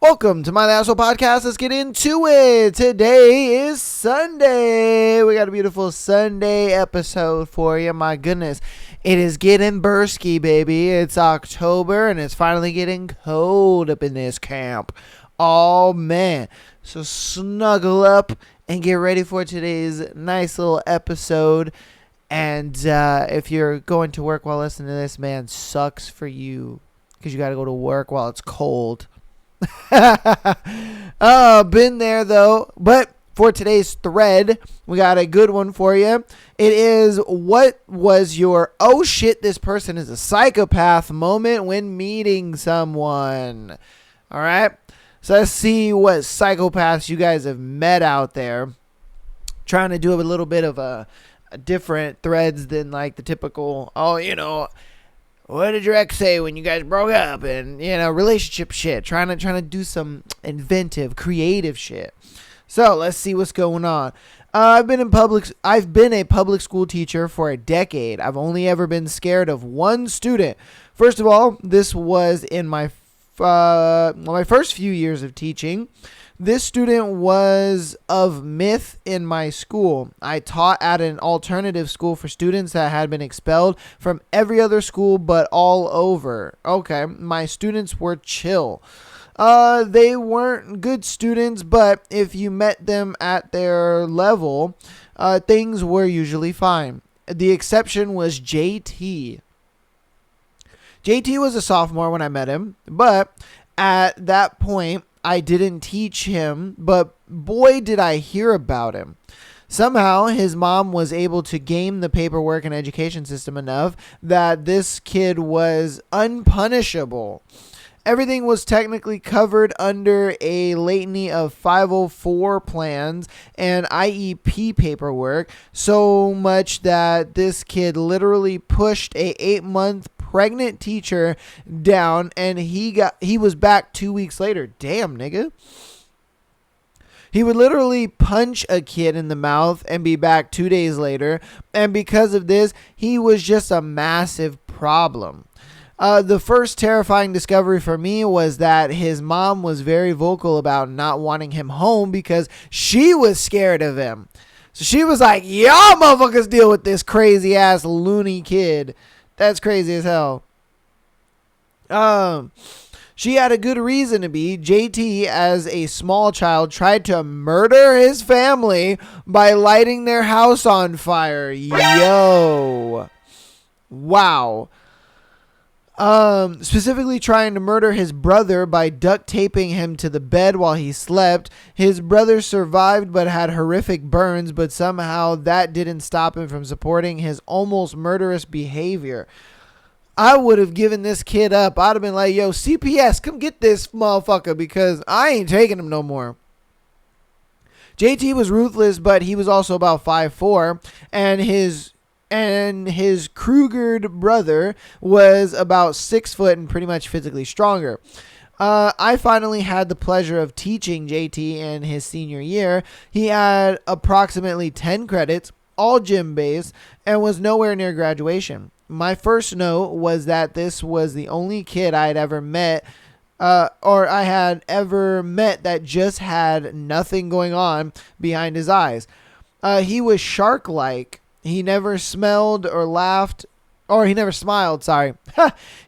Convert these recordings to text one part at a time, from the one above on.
Welcome to my Asshole Podcast. Let's get into it. Today is Sunday. We got a beautiful Sunday episode for you. My goodness. It is getting bursky, baby. It's October and it's finally getting cold up in this camp. Oh, man. So snuggle up and get ready for today's nice little episode. And if you're going to work while listening to this, man, sucks for you because you got to go to work while it's cold. Been there though. But for today's thread, we got a good one for you. It is, what was your oh shit, this person is a psychopath moment when meeting someone? All right. So let's see what psychopaths you guys have met out there. Trying to do a little bit of a different threads than like the typical, what did your ex say when you guys broke up? And, relationship shit. Trying to do some inventive, creative shit. So let's see what's going on. I've been a public school teacher for a decade. I've only ever been scared of one student. First of all, this was in my first few years of teaching. This student was of myth in my school. I taught at an alternative school for students that had been expelled from every other school but all over. Okay, my students were chill. They weren't good students, but if you met them at their level, things were usually fine. The exception was JT. JT was a sophomore when I met him, but at that point, I didn't teach him, but boy, did I hear about him. Somehow, his mom was able to game the paperwork and education system enough that this kid was unpunishable. Everything was technically covered under a litany of 504 plans and IEP paperwork, so much that this kid literally pushed a 8-month pregnant teacher down, and he was back 2 weeks later. Damn, nigga. He would literally punch a kid in the mouth and be back 2 days later, and because of this, he was just a massive problem. The first terrifying discovery for me was that his mom was very vocal about not wanting him home because she was scared of him. So she was like, y'all motherfuckers deal with this crazy ass loony kid. That's crazy as hell. She had a good reason to be. JT, as a small child, tried to murder his family by lighting their house on fire. Yo. Wow. Specifically trying to murder his brother by duct taping him to the bed while he slept. His brother survived but had horrific burns, but somehow that didn't stop him from supporting his almost murderous behavior. I would have given this kid up. I'd have been like, yo, CPS, come get this motherfucker because I ain't taking him no more. JT was ruthless, but he was also about 5'4", and his Krugered brother was about 6 foot and pretty much physically stronger. I finally had the pleasure of teaching JT in his senior year. He had approximately 10 credits, all gym-based, and was nowhere near graduation. My first note was that this was the only kid I had ever met that just had nothing going on behind his eyes. He was shark-like. He never smelled or laughed, or he never smiled, sorry.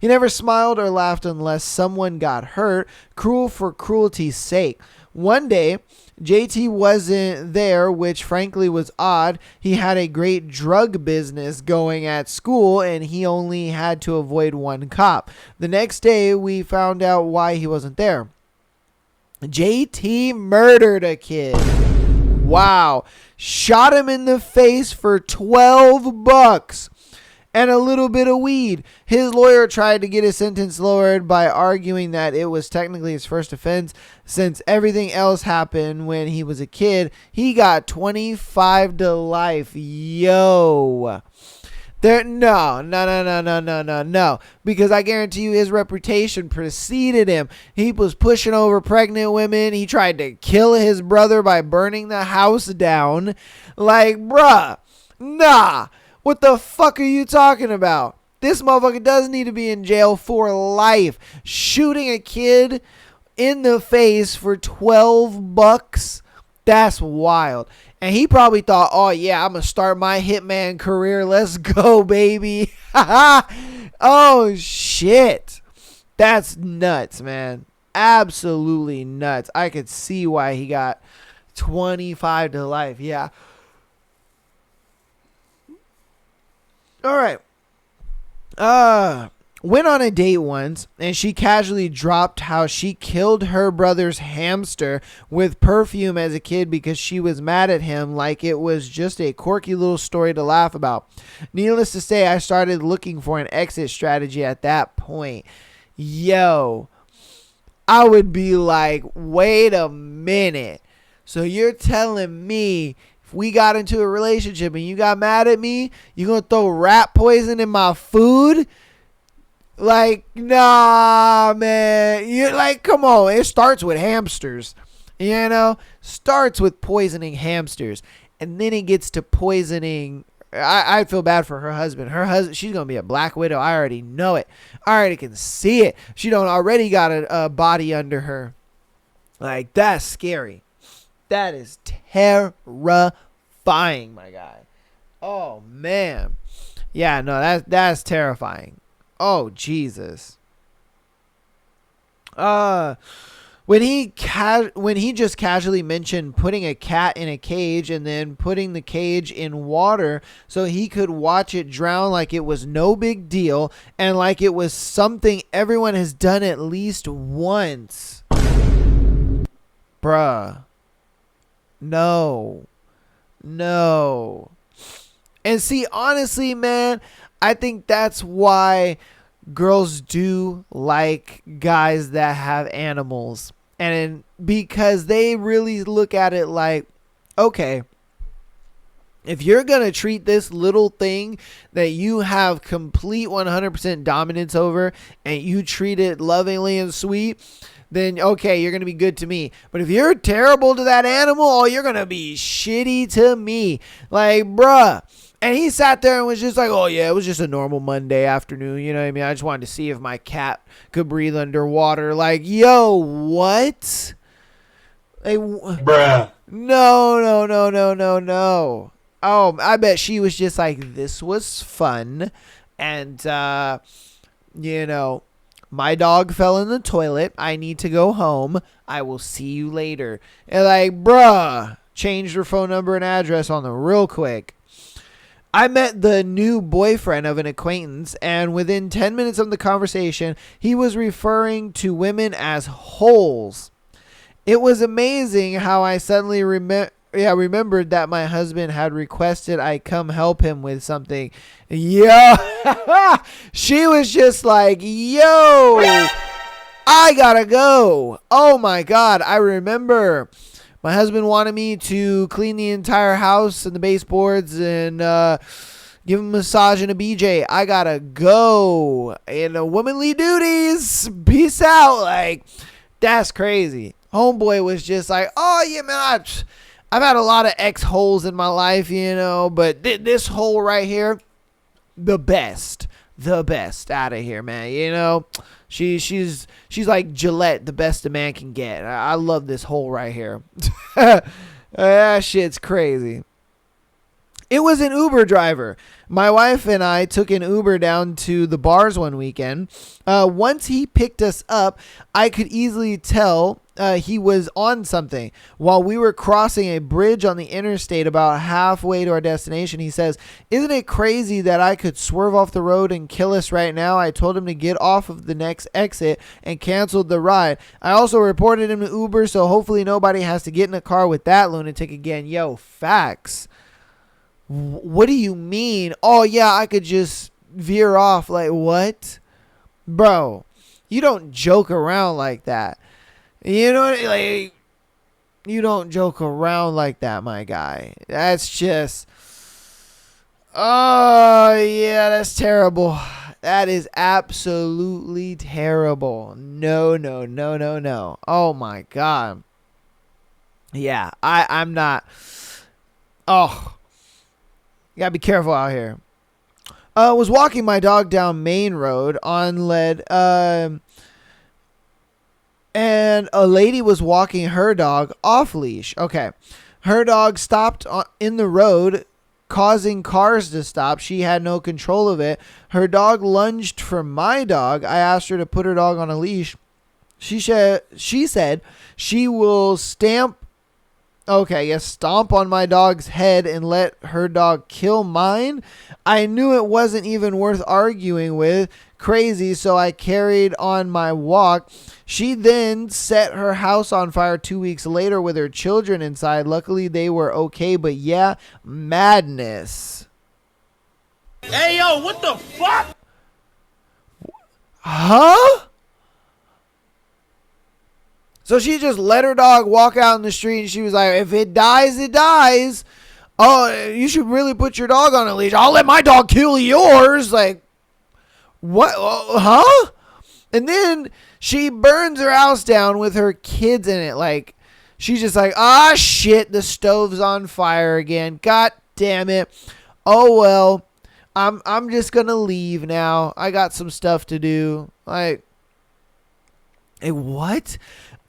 He never smiled or laughed unless someone got hurt, cruel for cruelty's sake. One day, JT wasn't there, which frankly was odd. He had a great drug business going at school, and he only had to avoid one cop. The next day, we found out why he wasn't there. JT murdered a kid. Wow. Shot him in the face for $12 and a little bit of weed. His lawyer tried to get his sentence lowered by arguing that it was technically his first offense since everything else happened when he was a kid. He got 25 to life. Yo. No. Because I guarantee you his reputation preceded him. He was pushing over pregnant women. He tried to kill his brother by burning the house down. Like, bruh, nah. What the fuck are you talking about? This motherfucker doesn't need to be in jail for life. Shooting a kid in the face for $12. That's wild. And he probably thought, oh, yeah, I'm going to start my hitman career. Let's go, baby. Oh, shit. That's nuts, man. Absolutely nuts. I could see why he got 25 to life. Yeah. All right. Went on a date once, and she casually dropped how she killed her brother's hamster with perfume as a kid because she was mad at him, like it was just a quirky little story to laugh about. Needless to say, I started looking for an exit strategy at that point. Yo, I would be like, wait a minute. So you're telling me if we got into a relationship and you got mad at me, you gonna throw rat poison in my food? Like, nah, man. You're like, come on. It starts with hamsters. You know? Starts with poisoning hamsters. And then it gets to poisoning. I feel bad for her husband. She's going to be a Black Widow. I already know it. I already can see it. She don't already got a body under her. Like, that's scary. That is terrifying, my guy. Oh, man. Yeah, no, that's terrifying. Oh, Jesus. When he just casually mentioned putting a cat in a cage and then putting the cage in water so he could watch it drown like it was no big deal and like it was something everyone has done at least once. Bruh. No. And see, honestly, man, I think that's why girls do like guys that have animals. And because they really look at it like, okay, if you're going to treat this little thing that you have complete 100% dominance over and you treat it lovingly and sweet, then okay, you're going to be good to me. But if you're terrible to that animal, oh, you're going to be shitty to me. Like, bruh. And he sat there and was just like, oh, yeah, it was just a normal Monday afternoon. You know what I mean? I just wanted to see if my cat could breathe underwater. Like, yo, what? Like, Bruh. No. Oh, I bet she was just like, this was fun. And, you know, my dog fell in the toilet. I need to go home. I will see you later. And like, bruh, changed her phone number and address on them real quick. I met the new boyfriend of an acquaintance, and within 10 minutes of the conversation, he was referring to women as holes. It was amazing how I suddenly remembered that my husband had requested I come help him with something. Yo, she was just like, yo, I gotta go. Oh my God, I remember. My husband wanted me to clean the entire house and the baseboards and give him a massage and a BJ. I gotta go. And womanly duties. Peace out. Like, that's crazy. Homeboy was just like, oh, yeah, man, I've had a lot of ex-holes in my life, you know, but this hole right here, the best out of here, man. You know, she's like Gillette, the best a man can get. I love this hole right here. That shit's crazy. It was an Uber driver. My wife and I took an Uber down to the bars one weekend. Once he picked us up, I could easily tell he was on something. While we were crossing a bridge on the interstate about halfway to our destination, he says, "Isn't it crazy that I could swerve off the road and kill us right now?" I told him to get off of the next exit and canceled the ride. I also reported him to Uber, so hopefully nobody has to get in a car with that lunatic again. Yo, facts. What do you mean? Oh, yeah, I could just veer off. Like, what? Bro, you don't joke around like that. You know what I mean? Like, you don't joke around like that, my guy. That's just... Oh, yeah, that's terrible. That is absolutely terrible. No. Oh, my God. Yeah, I'm not... Oh... You gotta be careful out here. Was walking my dog down Main Road on lead, and and a lady was walking her dog off leash. Okay. Her dog stopped in the road, causing cars to stop. She had no control of it. Her dog lunged for my dog. I asked her to put her dog on a leash. She said she will stomp on my dog's head and let her dog kill mine. I knew it wasn't even worth arguing with. Crazy, so I carried on my walk. She then set her house on fire 2 weeks later with her children inside. Luckily, they were okay, but yeah, madness. Hey, yo, what the fuck? Huh? So she just let her dog walk out in the street, and she was like, if it dies, it dies. Oh, you should really put your dog on a leash. I'll let my dog kill yours. Like, what? Huh? And then she burns her house down with her kids in it. Like, she's just like, shit, the stove's on fire again. God damn it. Oh, well, I'm just going to leave now. I got some stuff to do. Like, what?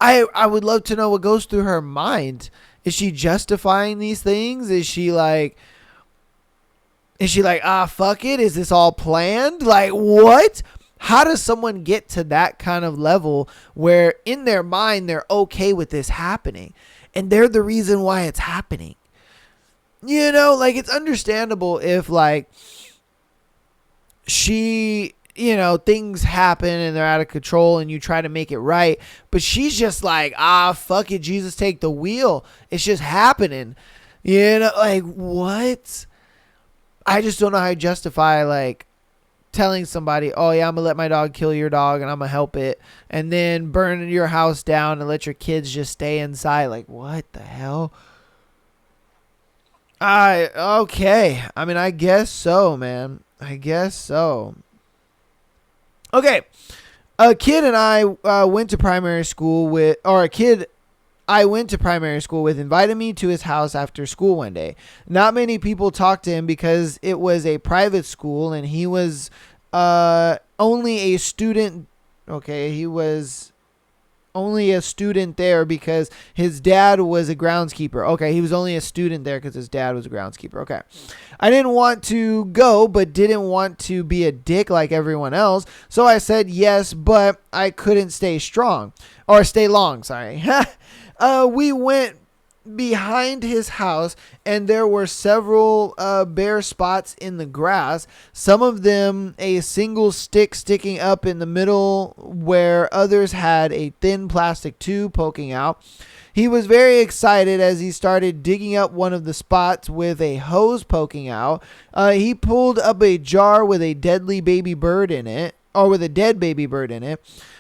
I would love to know what goes through her mind. Is she justifying these things? Is she like, fuck it? Is this all planned? Like, what? How does someone get to that kind of level where in their mind they're okay with this happening and they're the reason why it's happening? You know, like, it's understandable if, like, things happen and they're out of control and you try to make it right. But she's just like, fuck it, Jesus, take the wheel. It's just happening. You know, like, what? I just don't know how to justify, like, telling somebody, oh, yeah, I'm going to let my dog kill your dog and I'm going to help it. And then burn your house down and let your kids just stay inside. Like, what the hell? Okay. I mean, I guess so, man. I guess so. Okay. A kid I went to primary school with invited me to his house after school one day. Not many people talked to him because it was a private school and he was only a student. Okay, he was only a student there because his dad was a groundskeeper. Okay, he was only a student there because his dad was a groundskeeper. Okay. I didn't want to go, but didn't want to be a dick like everyone else. So I said yes, but I couldn't stay long, sorry. We went behind his house and there were several bare spots in the grass. Some of them a single stick sticking up in the middle where others had a thin plastic tube poking out. He was very excited as he started digging up one of the spots with a hose poking out. He pulled up a jar with a dead baby bird in it.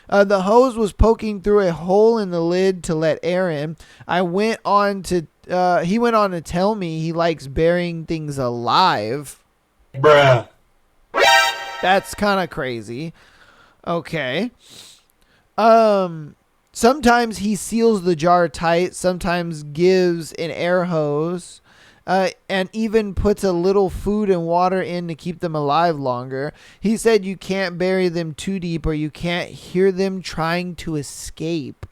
The hose was poking through a hole in the lid to let air in. He went on to tell me he likes burying things alive. Bruh. That's kind of crazy. Okay. Sometimes he seals the jar tight, sometimes gives an air hose, and even puts a little food and water in to keep them alive longer. He said you can't bury them too deep or you can't hear them trying to escape.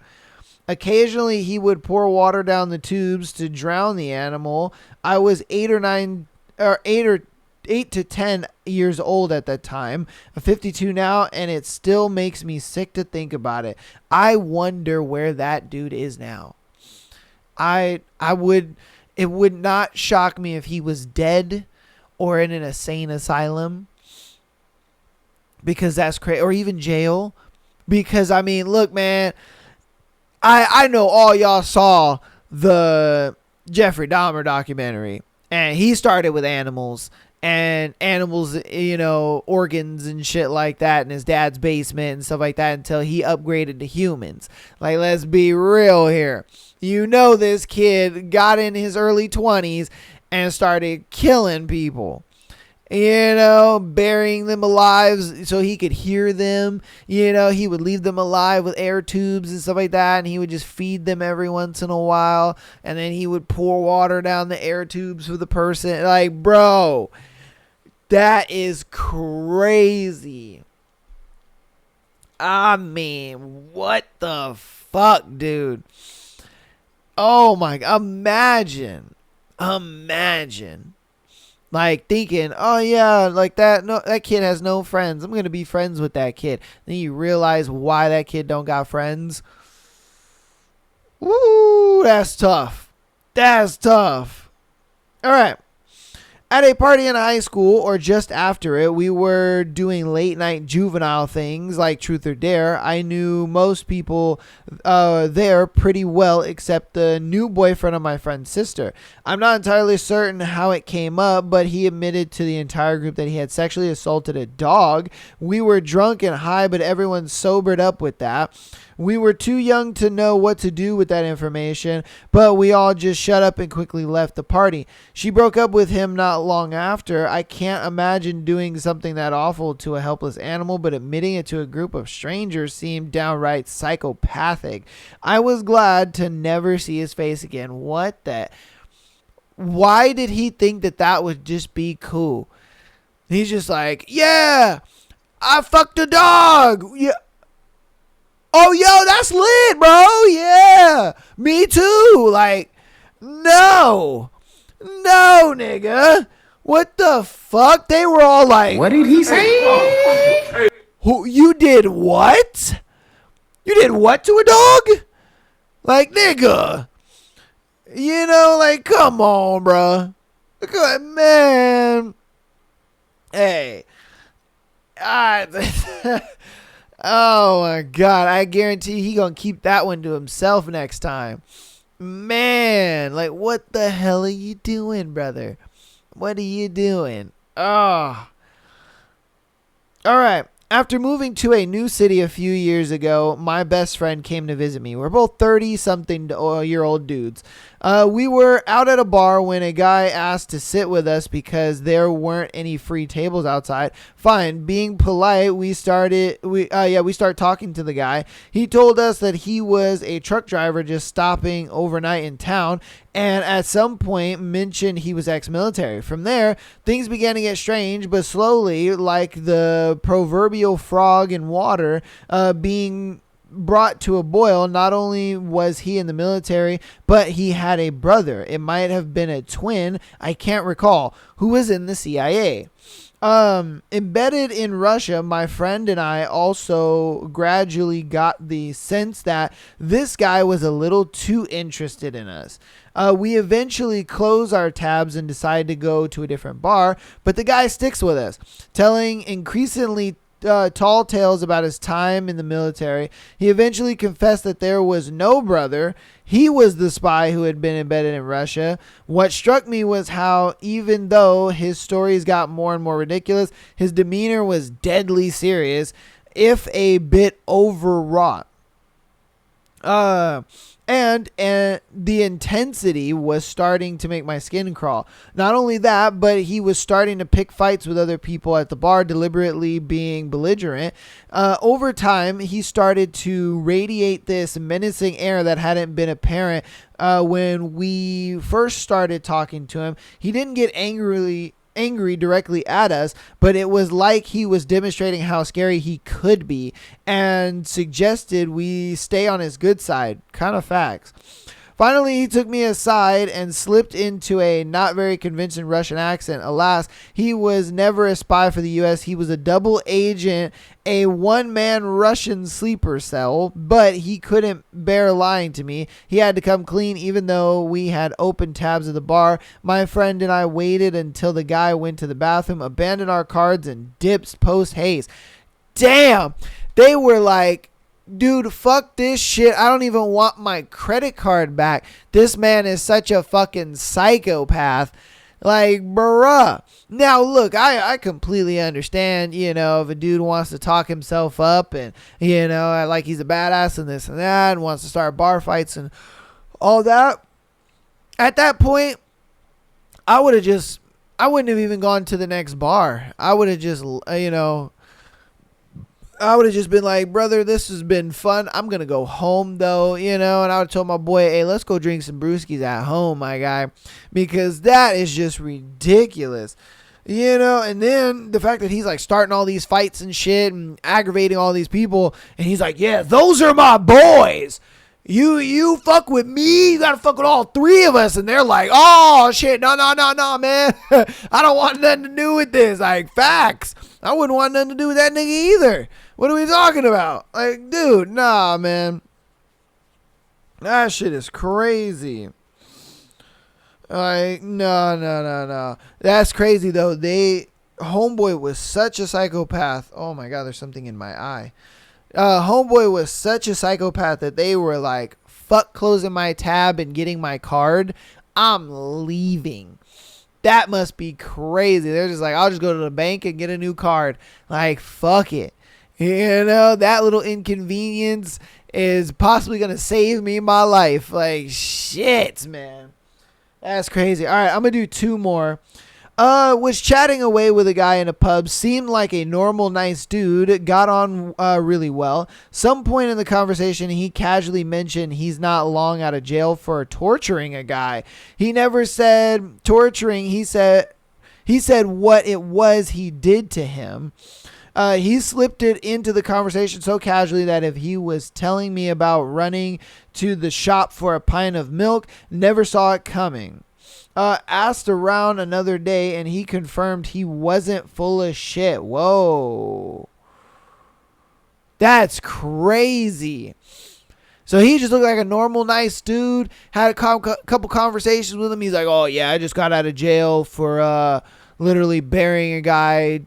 Occasionally he would pour water down the tubes to drown the animal. I was 8 to 10 years old at that time. I'm 52 now, and it still makes me sick to think about it. I wonder where that dude is now. It would not shock me if he was dead or in an insane asylum, because that's crazy, or even jail. Because I mean, look, man, I know all y'all saw the Jeffrey Dahmer documentary, and he started with animals. And animals, organs and shit like that in his dad's basement and stuff like that until he upgraded to humans. Like, let's be real here. This kid got in his early 20s and started killing people. Burying them alive so he could hear them. He would leave them alive with air tubes and stuff like that, and he would just feed them every once in a while, and then he would pour water down the air tubes for the person. Like, bro, that is crazy. I mean, what the fuck, dude? Oh my, imagine. Like thinking, oh yeah, like that. No, that kid has no friends. I'm gonna be friends with that kid. Then you realize why that kid don't got friends. Woo, that's tough. That's tough. All right. At a party in high school or just after it, we were doing late night juvenile things like Truth or Dare. I knew most people there pretty well except the new boyfriend of my friend's sister. I'm not entirely certain how it came up, but he admitted to the entire group that he had sexually assaulted a dog. We were drunk and high, but everyone sobered up with that. We were too young to know what to do with that information, but we all just shut up and quickly left the party. She broke up with him not long after. I can't imagine doing something that awful to a helpless animal, but admitting it to a group of strangers seemed downright psychopathic. I was glad to never see his face again. What the... Why did he think that that would just be cool? He's just like, yeah, I fucked a dog. Yeah. Oh, yo, that's lit, bro. Yeah, me too. Like, no, nigga. What the fuck? They were all like, what did he say? Who? You did what? You did what to a dog? Like, nigga. You know, like, come on, bro. Man. Hey. Oh my God, I guarantee he gonna keep that one to himself next time. Man, like what the hell are you doing, brother? What are you doing? Oh. All right. After moving to a new city a few years ago, my best friend came to visit me. We're both 30-something-year-old dudes. We were out at a bar when a guy asked to sit with us because there weren't any free tables outside. Fine, being polite, we started talking to the guy. He told us that he was a truck driver just stopping overnight in town, and at some point mentioned he was ex-military. From there, things began to get strange, but slowly, like the proverbial frog in water, being brought to a boil. Not only was he in the military, but he had a brother. It might have been a twin, I can't recall, who was in the CIA. Embedded in Russia, my friend and I also gradually got the sense that this guy was a little too interested in us. We eventually close our tabs and decide to go to a different bar, but the guy sticks with us, telling increasingly tall tales about his time in the military. He eventually confessed that there was no brother. He was the spy who had been embedded in Russia. What struck me was how, even though his stories got more and more ridiculous, his demeanor was deadly serious, if a bit overwrought. And the intensity was starting to make my skin crawl. Not only that, but he was starting to pick fights with other people at the bar, deliberately being belligerent. Over time, he started to radiate this menacing air that hadn't been apparent when we first started talking to him. He didn't get angry directly at us, but it was like he was demonstrating how scary he could be and suggested we stay on his good side. Kind of facts. Finally, he took me aside and slipped into a not very convincing Russian accent. Alas, he was never a spy for the U.S. He was a double agent, a one-man Russian sleeper cell, but he couldn't bear lying to me. He had to come clean even though we had open tabs at the bar. My friend and I waited until the guy went to the bathroom, abandoned our cards, and dipped post-haste. Damn! They were like, dude, fuck this shit. I don't even want my credit card back. This man is such a fucking psychopath. Like, bruh. Now, look, I completely understand, you know, if a dude wants to talk himself up and, you know, like he's a badass and this and that and wants to start bar fights and all that. At that point, I wouldn't have even gone to the next bar. I would have just, you know, I would have just been like, brother, this has been fun. I'm going to go home, though, you know, and I would have told my boy, hey, let's go drink some brewskis at home, my guy, because that is just ridiculous. You know, and then the fact that he's like starting all these fights and shit and aggravating all these people, and he's like, yeah, those are my boys. You fuck with me, you gotta fuck with all three of us. And they're like, oh shit, no, man. I don't want nothing to do with this. Like, facts. I wouldn't want nothing to do with that nigga either. What are we talking about? Like, dude, nah, man. That shit is crazy. Like, no. That's crazy, though. Homeboy was such a psychopath. Oh, my God, there's something in my eye. Homeboy was such a psychopath that they were like, fuck closing my tab and getting my card. I'm leaving. That must be crazy. They're just like, I'll just go to the bank and get a new card. Like, fuck it. You know, that little inconvenience is possibly going to save me my life. Like, shit, man. That's crazy. All right, I'm going to do two more. Was chatting away with a guy in a pub, seemed like a normal, nice dude, got on really well. Some point in the conversation, he casually mentioned he's not long out of jail for torturing a guy. He never said torturing. He said what it was he did to him. He slipped it into the conversation so casually that if he was telling me about running to the shop for a pint of milk, never saw it coming. Asked around another day and he confirmed he wasn't full of shit. Whoa. That's crazy. So he just looked like a normal, nice dude. Had a couple conversations with him. He's like, oh yeah, I just got out of jail for literally burying a guy,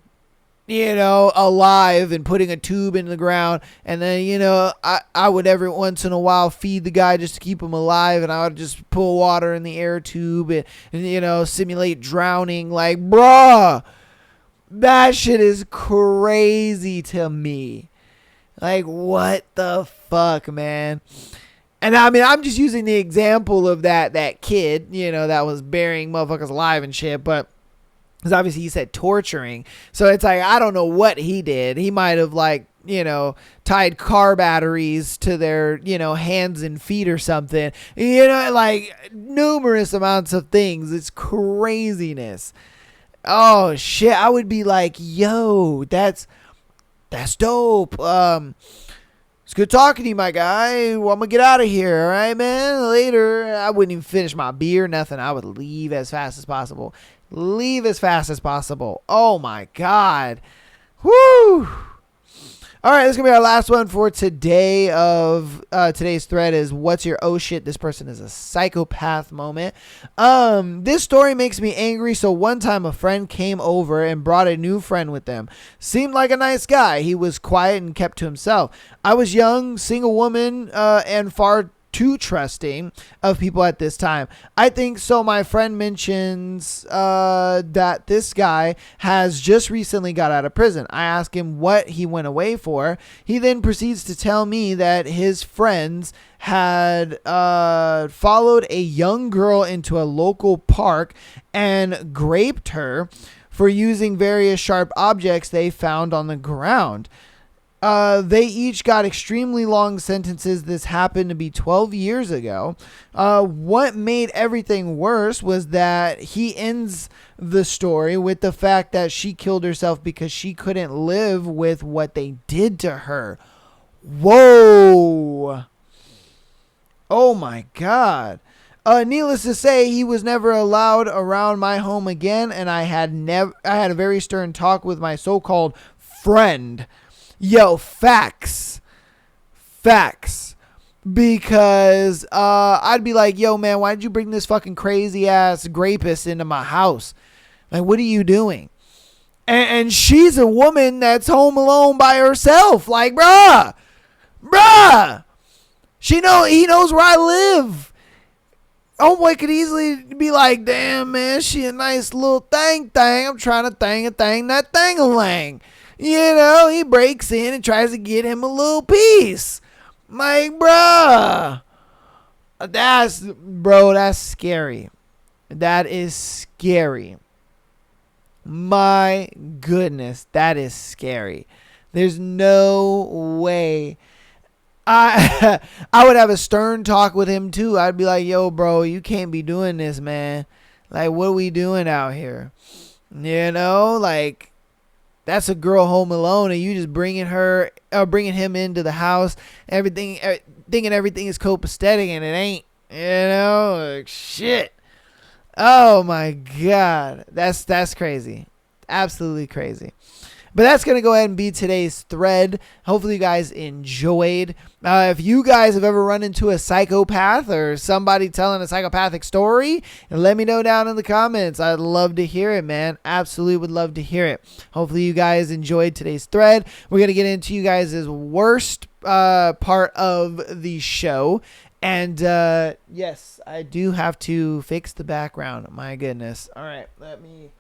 you know, alive and putting a tube in the ground. And then, you know, I would every once in a while feed the guy just to keep him alive. And I would just pull water in the air tube and you know, simulate drowning. Like, bruh, that shit is crazy to me. Like, what the fuck, man? And I mean, I'm just using the example of that kid, you know, that was burying motherfuckers alive and shit. But because obviously he said torturing. So it's like, I don't know what he did. He might have, like, you know, tied car batteries to their, you know, hands and feet or something. You know, like numerous amounts of things. It's craziness. Oh, shit. I would be like, yo, that's dope. It's good talking to you, my guy. Well, I'm going to get out of here. All right, man. Later. I wouldn't even finish my beer, nothing. I would leave as fast as possible. Oh my God. Woo. All right, this is gonna be our last one for today. Today's thread is, what's your oh shit, this person is a psychopath moment. This story makes me angry. So one time a friend came over and brought a new friend with them. Seemed like a nice guy. He was quiet and kept to himself. I was young, single woman, and far too trusting of people at this time. I think so. My friend mentions that this guy has just recently got out of prison. I ask him what he went away for. He then proceeds to tell me that his friends had followed a young girl into a local park and raped her for using various sharp objects they found on the ground. They each got extremely long sentences. This happened to be 12 years ago. What made everything worse was that he ends the story with the fact that she killed herself because she couldn't live with what they did to her. Whoa. Oh my God. Needless to say, he was never allowed around my home again, and I had a very stern talk with my so-called friend. Yo, facts. Because I'd be like, yo, man, why did you bring this fucking crazy ass rapist into my house? Like, what are you doing? And she's a woman that's home alone by herself. Like, bruh. He knows where I live. Homeboy could easily be like, damn, man, she a nice little thing. I'm trying to thing that thing-a-lang. You know, he breaks in and tries to get him a little piece. Like, bruh. That's scary. That is scary. My goodness, that is scary. There's no way. I would have a stern talk with him too. I'd be like, yo, bro, you can't be doing this, man. Like, what are we doing out here? You know, like that's a girl home alone, and you just bringing him into the house, thinking everything is copacetic, and it ain't. You know, like, shit. Oh my God, that's crazy, absolutely crazy. But that's going to go ahead and be today's thread. Hopefully you guys enjoyed. If you guys have ever run into a psychopath or somebody telling a psychopathic story, let me know down in the comments. I'd love to hear it, man. Absolutely would love to hear it. Hopefully you guys enjoyed today's thread. We're going to get into you guys' worst part of the show. And yes, I do have to fix the background. My goodness. All right, let me...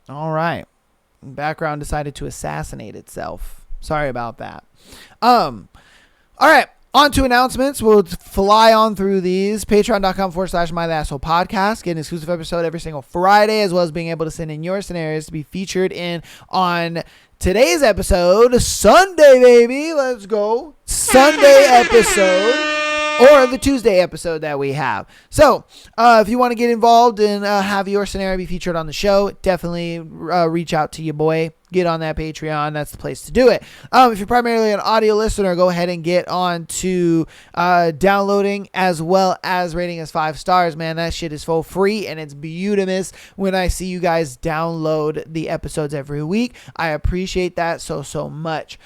All right. Background decided to assassinate itself. Sorry about that. All right. On to announcements. We'll fly on through these. Patreon.com/MyTheAssholePodcast. Get an exclusive episode every single Friday, as well as being able to send in your scenarios to be featured in on today's episode, Sunday, baby. Let's go. Sunday episode. Or the Tuesday episode that we have. So, if you want to get involved and have your scenario be featured on the show, definitely reach out to your boy. Get on that Patreon. That's the place to do it. If you're primarily an audio listener, go ahead and get on to downloading as well as rating us 5 stars, man. That shit is for free, and it's beautimous when I see you guys download the episodes every week. I appreciate that so much.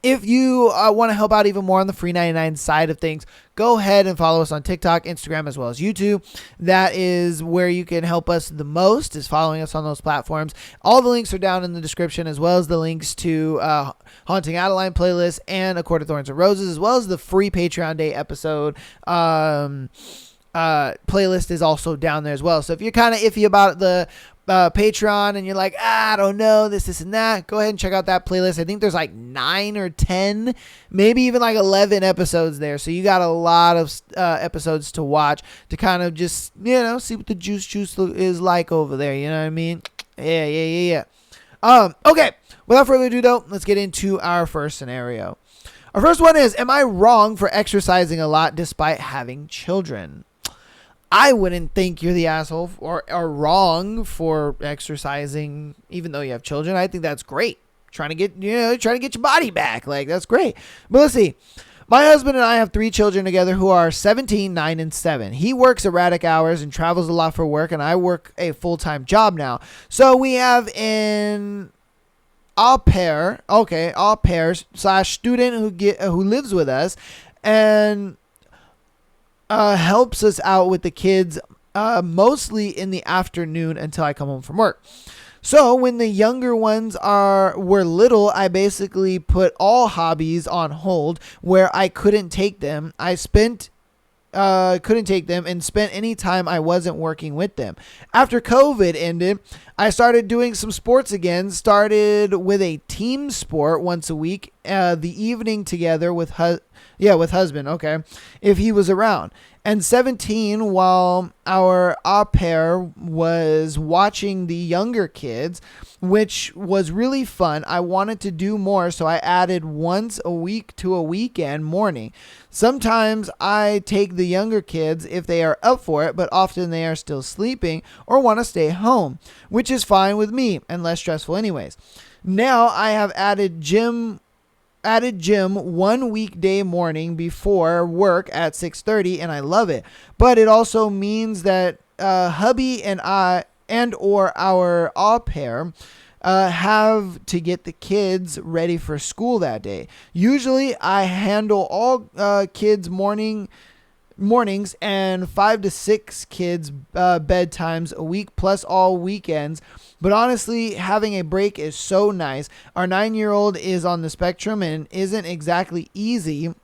If you want to help out even more on the free 99 side of things, go ahead and follow us on TikTok, Instagram, as well as YouTube. That is where you can help us the most, is following us on those platforms. All the links are down in the description, as well as the links to Haunting Adeline playlist and A Court of Thorns and Roses, as well as the free Patreon Day episode playlist is also down there as well. So if you're kind of iffy about the Patreon and you're like, I don't know, this and that, go ahead and check out that playlist. I think there's like 9 or 10, maybe even like 11 episodes there. So you got a lot of episodes to watch to kind of just, see what the juice is like over there. You know what I mean? Yeah. Okay. Without further ado, though, let's get into our first scenario. Our first one is, am I wrong for exercising a lot despite having children? I wouldn't think you're the asshole or wrong for exercising even though you have children. I think that's great. Trying to get your body back. Like, that's great. But let's see. My husband and I have 3 children together who are 17, 9, and 7. He works erratic hours and travels a lot for work, and I work a full-time job now. So we have an au pair / student who lives with us and helps us out with the kids mostly in the afternoon until I come home from work. So when the younger ones were little, I basically put all hobbies on hold where I couldn't take them. Couldn't take them and spent any time I wasn't working with them. After COVID ended, I started doing some sports again. Started with a team sport once a week, the evening together with husband. Okay, if he was around. And 17, while our au pair was watching the younger kids, which was really fun. I wanted to do more, so I added once a week to a weekend morning. Sometimes I take the younger kids if they are up for it, but often they are still sleeping or want to stay home, which is fine with me and less stressful anyways. Now I have added gym 1 weekday morning before work at 6:30, and I love it. But it also means that hubby and I or our au pair have to get the kids ready for school that day. Usually I handle all kids mornings and 5 to 6 kids bedtimes a week plus all weekends. But honestly, having a break is so nice. Our 9-year-old is on the spectrum and isn't exactly easy.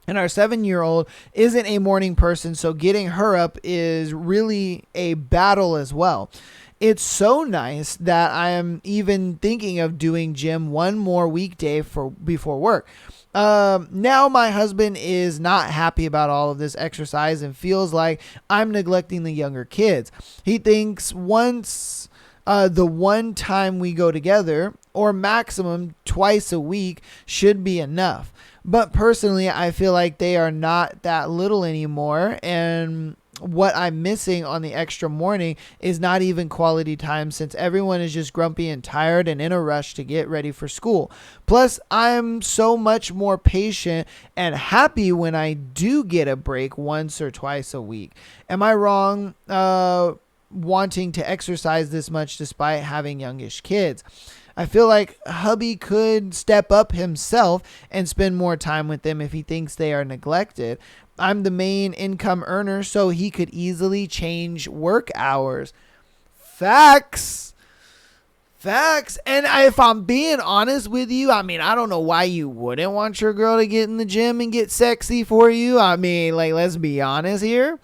And our 7-year-old isn't a morning person, so getting her up is really a battle as well. It's so nice that I am even thinking of doing gym one more weekday before work. Now my husband is not happy about all of this exercise and feels like I'm neglecting the younger kids. He thinks once the one time we go together, or maximum twice a week, should be enough. But personally, I feel like they are not that little anymore, and what I'm missing on the extra morning is not even quality time, since everyone is just grumpy and tired and in a rush to get ready for school. Plus, I'm so much more patient and happy when I do get a break once or twice a week. Am I wrong wanting to exercise this much despite having youngish kids? I feel like hubby could step up himself and spend more time with them if he thinks they are neglected. I'm the main income earner, so he could easily change work hours. Facts. And if I'm being honest with you, I mean, I don't know why you wouldn't want your girl to get in the gym and get sexy for you. I mean, like, let's be honest here.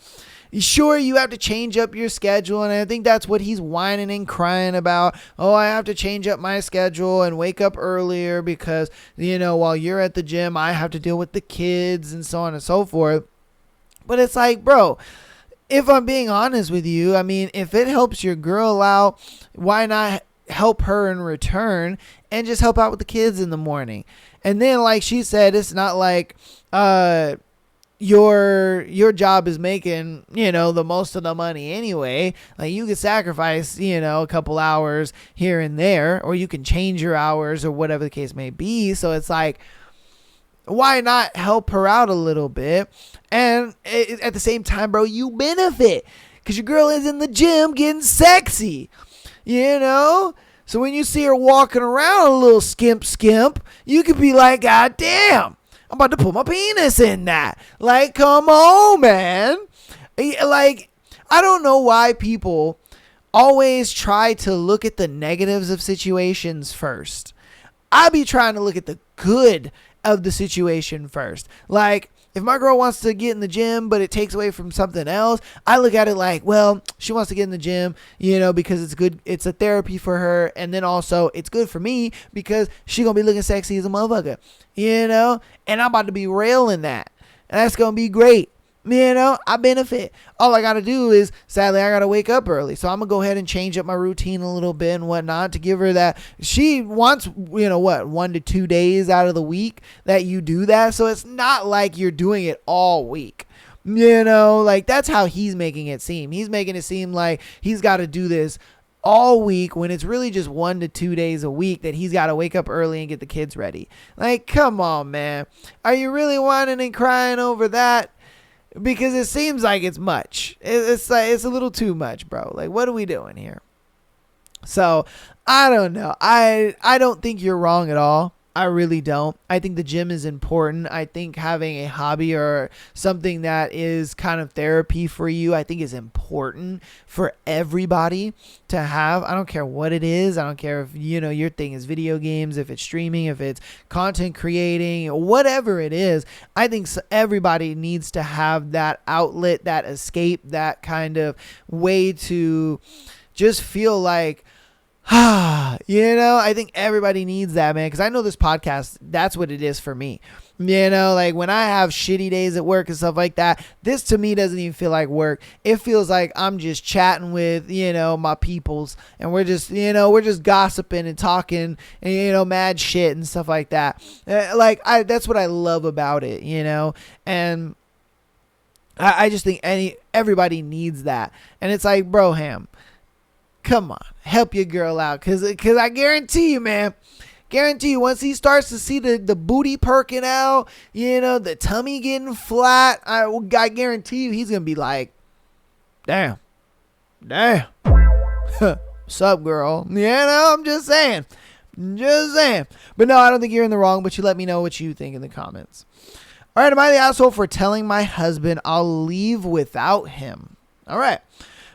Sure, you have to change up your schedule, and I think that's what he's whining and crying about. Oh, I have to change up my schedule and wake up earlier because, while you're at the gym, I have to deal with the kids and so on and so forth. But it's like, bro, if I'm being honest with you, I mean, if it helps your girl out, why not help her in return and just help out with the kids in the morning? And then, like she said, it's not like your job is making, the most of the money anyway. Like, you could sacrifice, a couple hours here and there, or you can change your hours or whatever the case may be. So it's like, why not help her out a little bit? And at the same time, bro, you benefit because your girl is in the gym getting sexy, So when you see her walking around a little skimp, you could be like, God damn, I'm about to put my penis in that. Like, come on, man. Like, I don't know why people always try to look at the negatives of situations first. I be trying to look at the good of the situation first. Like, if my girl wants to get in the gym, but it takes away from something else, I look at it like, well, she wants to get in the gym, because it's good. It's a therapy for her. And then also it's good for me because she going to be looking sexy as a motherfucker, and I'm about to be railing that. And that's going to be great. I benefit. All I got to do is, sadly, I got to wake up early. So I'm going to go ahead and change up my routine a little bit and whatnot to give her that. She wants, 1 to 2 days out of the week that you do that. So it's not like you're doing it all week. Like, that's how he's making it seem. He's making it seem like he's got to do this all week when it's really just 1 to 2 days a week that he's got to wake up early and get the kids ready. Like, come on, man. Are you really whining and crying over that? Because it seems like it's much. It's like, it's a little too much, bro. Like, what are we doing here? So, I don't know. I don't think you're wrong at all. I really don't. I think the gym is important. I think having a hobby or something that is kind of therapy for you, I think is important for everybody to have. I don't care what it is. I don't care if, your thing is video games, if it's streaming, if it's content creating, whatever it is. I think everybody needs to have that outlet, that escape, that kind of way to just feel like, I think everybody needs that, man, because I know this podcast, that's what it is for me. Like, when I have shitty days at work and stuff like that, this to me doesn't even feel like work. It feels like I'm just chatting with, my peoples, and we're just gossiping and talking and, mad shit and stuff like that. That's what I love about it, and I just think everybody needs that. And it's like, bro, Ham, come on, help your girl out, because I guarantee you, man, once he starts to see the booty perking out, the tummy getting flat, I guarantee you he's going to be like, damn, sup, girl, I'm just saying. But no, I don't think you're in the wrong, but you let me know what you think in the comments. All right, am I the asshole for telling my husband I'll leave without him? All right.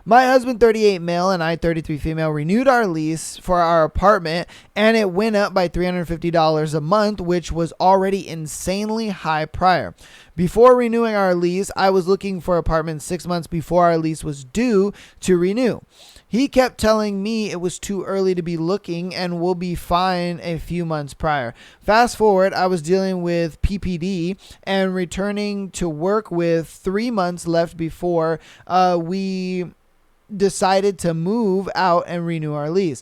My husband, 38 male, and I, 33 female, renewed our lease for our apartment, and it went up by $350 a month, which was already insanely high prior. Before renewing our lease, I was looking for apartments 6 months before our lease was due to renew. He kept telling me it was too early to be looking and will be fine a few months prior. Fast forward, I was dealing with PPD and returning to work with 3 months left before we decided to move out and renew our lease.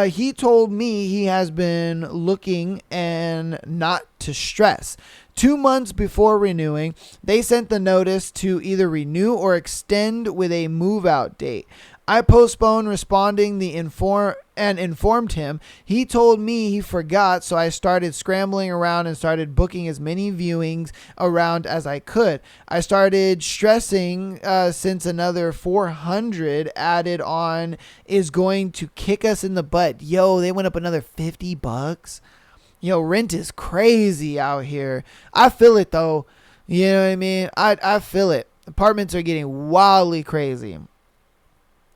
He told me he has been looking and not to stress. 2 months before renewing, they sent the notice to either renew or extend with a move out date. I postponed responding and informed him. He told me he forgot, so I started scrambling around and started booking as many viewings around as I could. I started stressing since another 400 added on is going to kick us in the butt. Yo, they went up another $50. Yo, rent is crazy out here. I feel it though. You know what I mean? I feel it. Apartments are getting wildly crazy.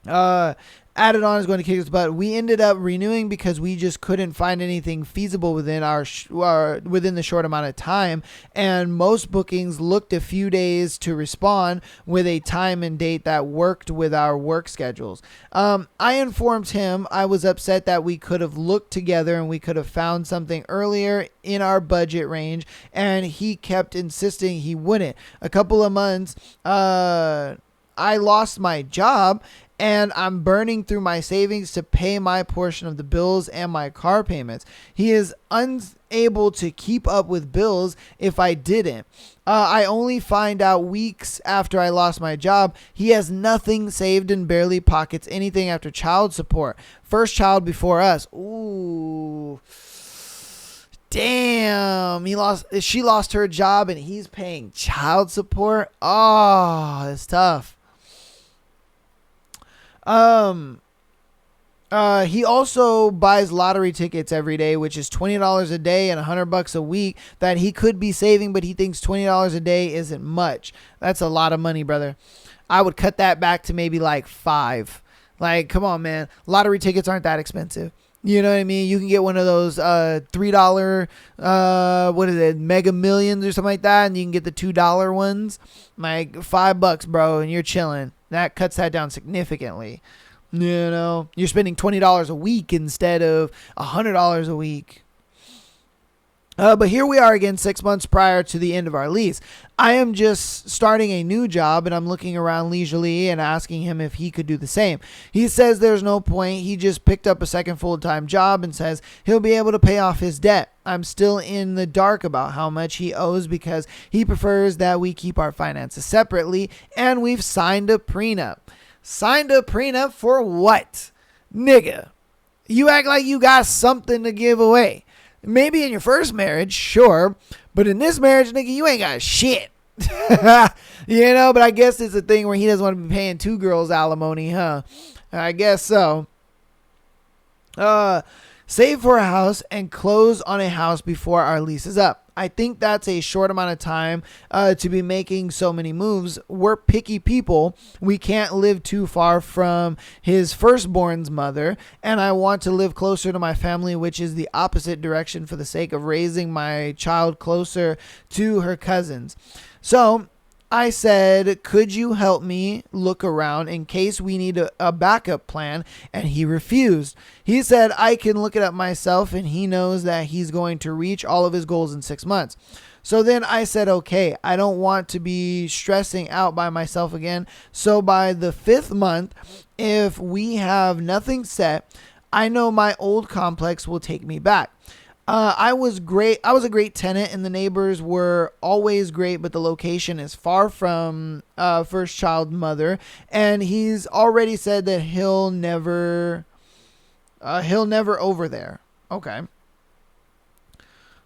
Added on is going to kick us butt. We ended up renewing because we just couldn't find anything feasible within within the short amount of time, and most bookings looked a few days to respond with a time and date that worked with our work schedules. I informed him I was upset that we could have looked together and we could have found something earlier in our budget range, and he kept insisting he wouldn't. A couple of months, I lost my job, and I'm burning through my savings to pay my portion of the bills and my car payments. He is unable to keep up with bills if I didn't. I only find out weeks after I lost my job. He has nothing saved and barely pockets anything after child support. First child before us. Ooh. Damn. She lost her job and he's paying child support. Oh, that's tough. He also buys lottery tickets every day, which is $20 a day and $100 a week that he could be saving, but he thinks $20 a day isn't much. That's a lot of money, brother. I would cut that back to maybe like $5. Like, come on, man. Lottery tickets aren't that expensive. You know what I mean? You can get one of those $3 what is it, Mega Millions or something like that, and you can get the $2 ones, like $5, bro, and you're chilling. That cuts that down significantly. You know, you're spending $20 a week instead of $100 a week. But here we are again 6 months prior to the end of our lease. I am just starting a new job and I'm looking around leisurely and asking him if he could do the same. He says there's no point. He just picked up a second full-time job and says he'll be able to pay off his debt. I'm still in the dark about how much he owes because he prefers that we keep our finances separately, and we've signed a prenup. Signed a prenup for what? Nigga, you act like you got something to give away. Maybe in your first marriage, sure. But in this marriage, nigga, you ain't got shit. You know, but I guess it's a thing where he doesn't want to be paying two girls alimony, huh? I guess so. Save for a house and close on a house before our lease is up. I think that's a short amount of time to be making so many moves. We're picky people. We can't live too far from his firstborn's mother, and I want to live closer to my family, which is the opposite direction for the sake of raising my child closer to her cousins. So I said, could you help me look around in case we need a backup plan? And he refused. He said, I can look it up myself, and he knows that he's going to reach all of his goals in 6 months. So then I said, okay, I don't want to be stressing out by myself again. So by the 5th month, if we have nothing set, I know my old complex will take me back. I was great. I was a great tenant and the neighbors were always great, but the location is far from first child mother. And he's already said that he'll never over there. Okay.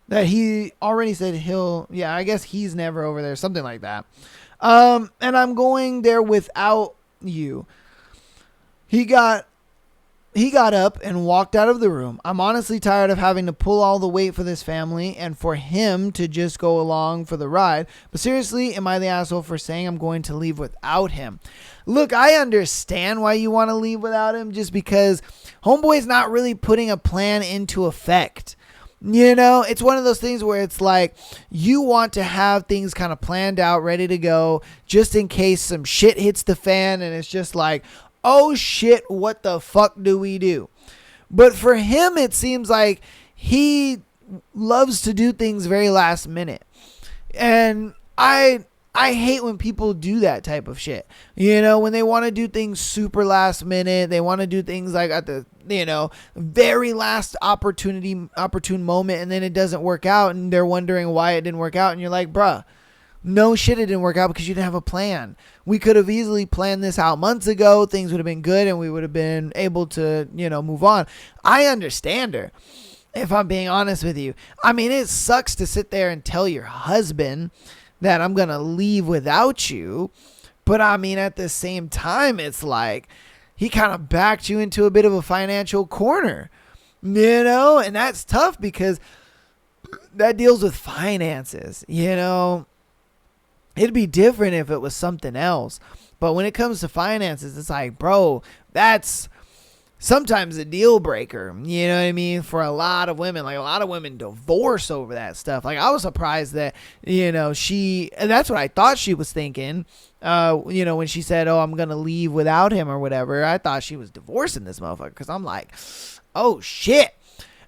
That he already said I guess he's never over there. Something like that. And I'm going there without you. He got up and walked out of the room. I'm honestly tired of having to pull all the weight for this family and for him to just go along for the ride. But seriously, am I the asshole for saying I'm going to leave without him? Look, I understand why you want to leave without him, just because homeboy's not really putting a plan into effect. You know, it's one of those things where it's like you want to have things kind of planned out, ready to go, just in case some shit hits the fan and it's just like, oh shit, what the fuck do we do? But for him, it seems like he loves to do things very last minute. And I hate when people do that type of shit. You know, when they want to do things super last minute, they want to do things like at the, you know, very last opportune moment, and then it doesn't work out and they're wondering why it didn't work out. And you're like, bruh, no shit, it didn't work out because you didn't have a plan. We could have easily planned this out months ago. Things would have been good and we would have been able to, you know, move on. I understand her, if I'm being honest with you. I mean, it sucks to sit there and tell your husband that I'm going to leave without you. But I mean, at the same time, it's like he kind of backed you into a bit of a financial corner, you know, and that's tough because that deals with finances, you know. It'd be different if it was something else. But when it comes to finances, it's like, bro, that's sometimes a deal breaker. You know what I mean? For a lot of women, like a lot of women divorce over that stuff. Like I was surprised that, you know, and that's what I thought she was thinking, you know, when she said, oh, I'm going to leave without him or whatever. I thought she was divorcing this motherfucker because I'm like, oh shit.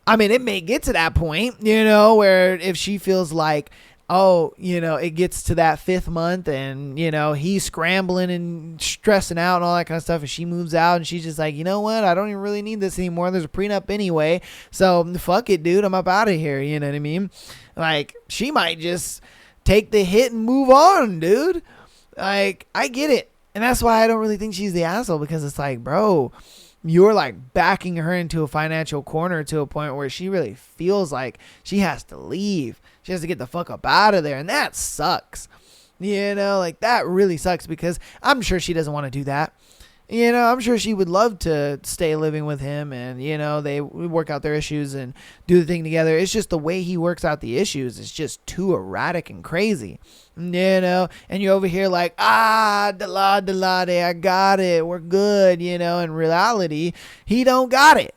I mean, it may get to that point, you know, where if she feels like, oh, you know, it gets to that 5th month and, you know, he's scrambling and stressing out and all that kind of stuff. And she moves out and she's just like, you know what? I don't even really need this anymore. There's a prenup anyway. So fuck it, dude. I'm up out of here. You know what I mean? Like she might just take the hit and move on, dude. Like I get it. And that's why I don't really think she's the asshole, because it's like, bro, you're like backing her into a financial corner to a point where she really feels like she has to leave. She has to get the fuck up out of there. And that sucks. You know, like that really sucks, because I'm sure she doesn't want to do that. You know, I'm sure she would love to stay living with him and, you know, they work out their issues and do the thing together. It's just the way he works out the issues is just too erratic and crazy. You know, and you're over here like, I got it. We're good. You know, in reality, he don't got it.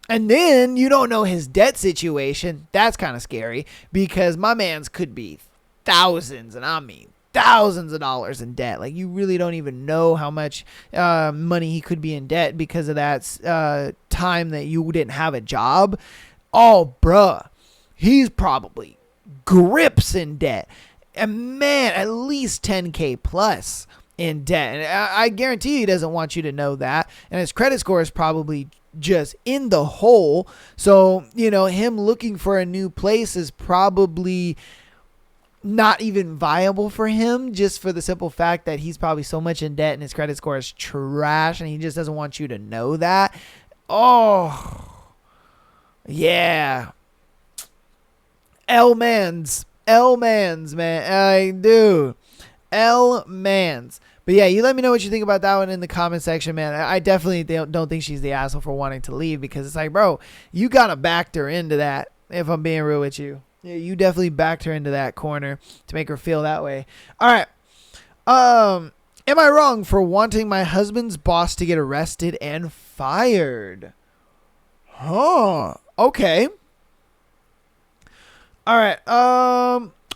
And then you don't know his debt situation. That's kind of scary, because my man's could be thousands, and I mean thousands of dollars in debt. Like you really don't even know how much money he could be in debt because of that time that you didn't have a job. Oh, bruh, he's probably grips in debt. And man, at least 10K plus in debt. And I guarantee he doesn't want you to know that. And his credit score is probably just in the hole. So, you know, him looking for a new place is probably not even viable for him, just for the simple fact that he's probably so much in debt and his credit score is trash, and he just doesn't want you to know that. Oh, yeah. L-Mans, man. Dude. L-Mans. But yeah, you let me know what you think about that one in the comment section, man. I definitely don't think she's the asshole for wanting to leave, because it's like, bro, you kind of backed her into that, if I'm being real with you. Yeah, you definitely backed her into that corner to make her feel that way. All right. Am I wrong for wanting my husband's boss to get arrested and fired? Huh. Okay. All right.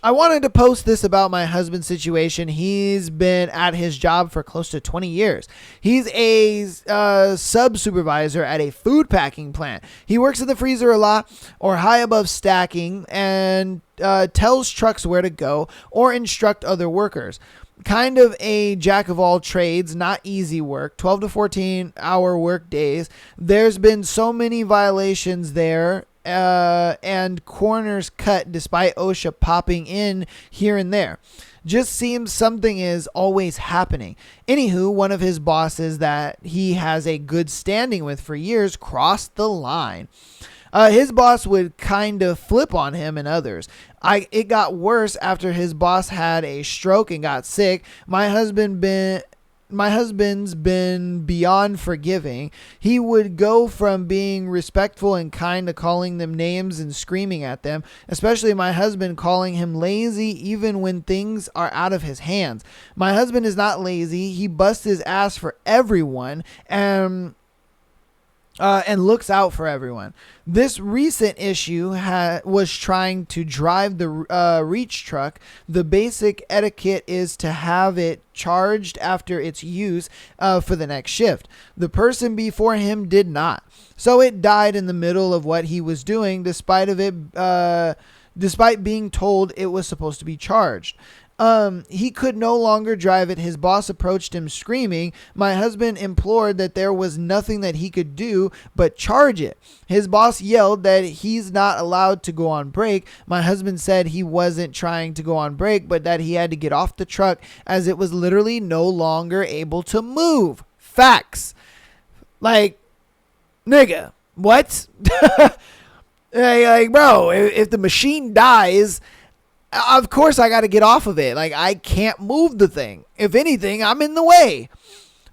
I wanted to post this about my husband's situation. He's been at his job for close to 20 years. He's a sub-supervisor at a food packing plant. He works in the freezer a lot, or high above stacking, and tells trucks where to go or instruct other workers. Kind of a jack of all trades, not easy work, 12 to 14 hour work days. There's been so many violations there. And corners cut despite OSHA popping in here and there. Just seems something is always happening. Anywho, one of his bosses that he has a good standing with for years crossed the line. His boss would kind of flip on him and others. It got worse after his boss had a stroke and got sick. My husband's been beyond forgiving. He would go from being respectful and kind to calling them names and screaming at them, especially my husband calling him lazy even when things are out of his hands. My husband is not lazy. He busts his ass for everyone, and and looks out for everyone. This recent issue was trying to drive the reach truck. The basic etiquette is to have it charged after its use for the next shift. The person before him did not, so it died in the middle of what he was doing, despite being told it was supposed to be charged. He could no longer drive it. His boss approached him screaming. My husband implored that there was nothing that he could do but charge it. His boss yelled that he's not allowed to go on break. My husband said he wasn't trying to go on break, but that he had to get off the truck as it was literally no longer able to move. Facts. Like, nigga, what? like, bro, if the machine dies, of course I got to get off of it. Like, I can't move the thing. If anything, I'm in the way.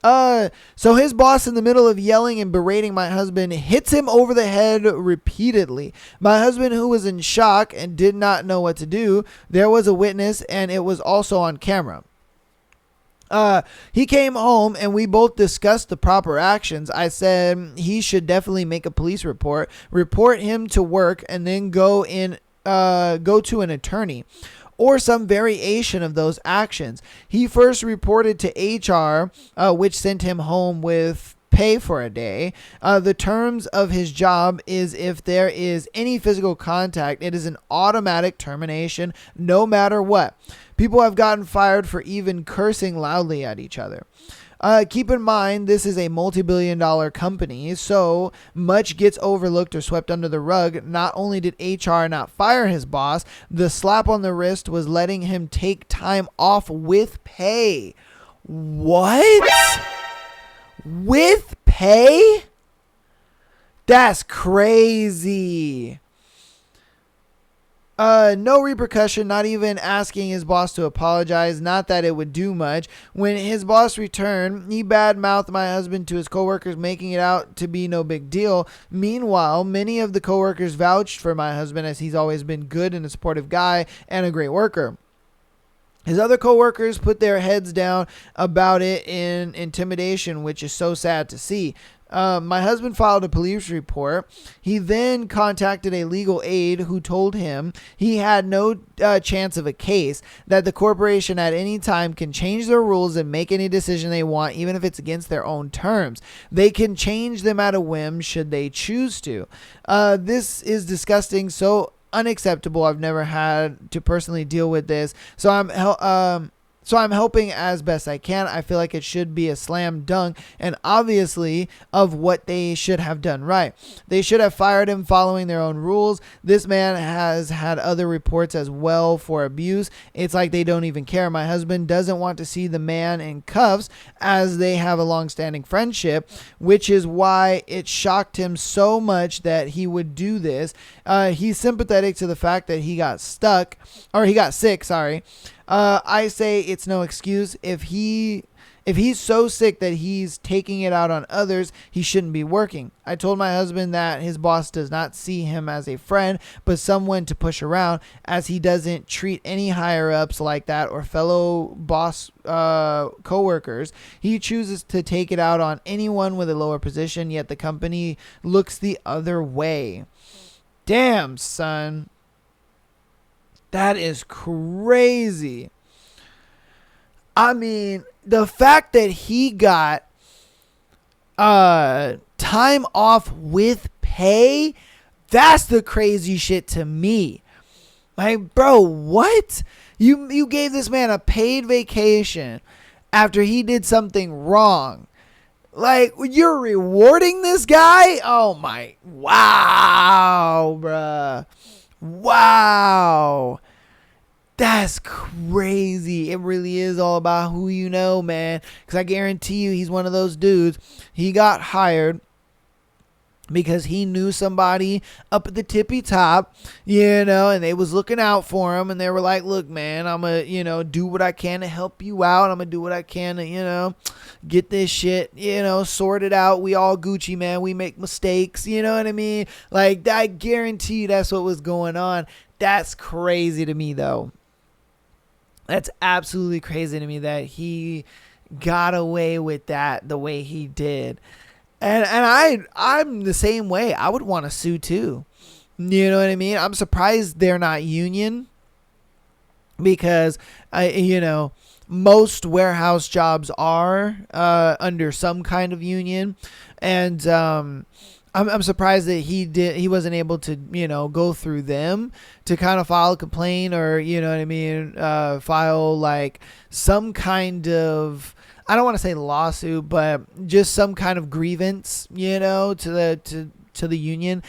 So his boss, in the middle of yelling and berating my husband, hits him over the head repeatedly. My husband, who was in shock and did not know what to do, there was a witness and it was also on camera. He came home and we both discussed the proper actions. I said he should definitely make a police report him to work, and then go to an attorney or some variation of those actions. He first reported to HR, which sent him home with pay for a day. The terms of his job is if there is any physical contact, it is an automatic termination no matter what. People have gotten fired for even cursing loudly at each other. Keep in mind, this is a multi-billion-dollar company, so much gets overlooked or swept under the rug. Not only did HR not fire his boss, the slap on the wrist was letting him take time off with pay. What? With pay? That's crazy. No repercussion, not even asking his boss to apologize. Not that it would do much. When his boss returned, he badmouthed my husband to his coworkers, making it out to be no big deal. Meanwhile, many of the coworkers vouched for my husband, as he's always been good and a supportive guy and a great worker. His other coworkers put their heads down about it in intimidation, which is so sad to see. My husband filed a police report. He then contacted a legal aid who told him he had no chance of a case, that the corporation at any time can change their rules and make any decision they want, even if it's against their own terms. They can change them at a whim should they choose to. This is disgusting, so unacceptable. I've never had to personally deal with this, so I'm helping as best I can. I feel like it should be a slam dunk, and obviously of what they should have done right. They should have fired him following their own rules. This man has had other reports as well for abuse. It's like they don't even care. My husband doesn't want to see the man in cuffs, as they have a long-standing friendship, which is why it shocked him so much that he would do this. He's sympathetic to the fact that he got sick. I say it's no excuse. If he's so sick that he's taking it out on others, he shouldn't be working. I told my husband that his boss does not see him as a friend, but someone to push around, as he doesn't treat any higher ups like that or fellow boss coworkers. He chooses to take it out on anyone with a lower position, yet the company looks the other way. Damn, son. That is crazy. I mean, the fact that he got time off with pay, that's the crazy shit to me. Like, bro, what? You gave this man a paid vacation after he did something wrong. Like, you're rewarding this guy? Oh my, wow, bruh. Wow. That's crazy. It really is all about who you know, man. Because I guarantee you he's one of those dudes. He got hired because he knew somebody up at the tippy top, and they was looking out for him, and they were like, look, man, I'm going to, do what I can to help you out. I'm going to do what I can to, get this shit, sorted out. We all Gucci, man. We make mistakes. You know what I mean? Like, I guarantee you that's what was going on. That's crazy to me, though. That's absolutely crazy to me that he got away with that the way he did. And I'm the same way. I would want to sue too. You know what I mean? I'm surprised they're not union, because most warehouse jobs are under some kind of union, and I'm surprised that he wasn't able to go through them to kind of file a complaint, or file like some kind of, I don't want to say lawsuit, but just some kind of grievance to the union.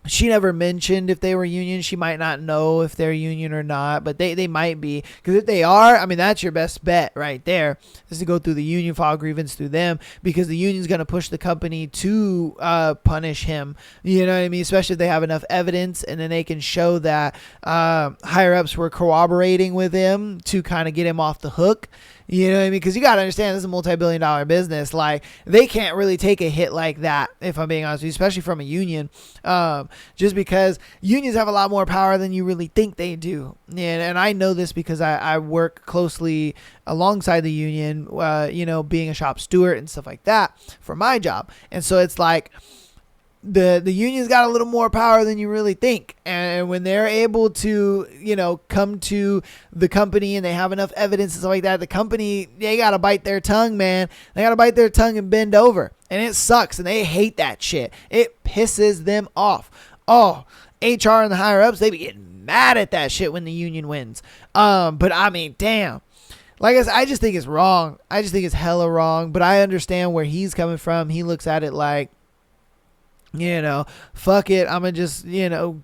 She never mentioned if they were union. She might not know if they're union or not, but they might be. Because if they are, I mean, that's your best bet right there, is to go through the union, file grievance through them, because the union's going to push the company to punish him. You know what I mean? Especially if they have enough evidence, and then they can show that higher-ups were corroborating with him to kind of get him off the hook. You know what I mean? Because you got to understand, this is a multi-billion-dollar business. Like, they can't really take a hit like that, if I'm being honest with you, especially from a union. Just because unions have a lot more power than you really think they do. And I know this because I work closely alongside the union, being a shop steward and stuff like that for my job. And so it's like, the union's got a little more power than you really think. And when they're able to, come to the company and they have enough evidence and stuff like that, the company, they got to bite their tongue, man. They got to bite their tongue and bend over. And it sucks. And they hate that shit. It pisses them off. Oh, HR and the higher ups, they be getting mad at that shit when the union wins. But I mean, damn. Like I said, I just think it's wrong. I just think it's hella wrong. But I understand where he's coming from. He looks at it like, fuck it, I'm gonna just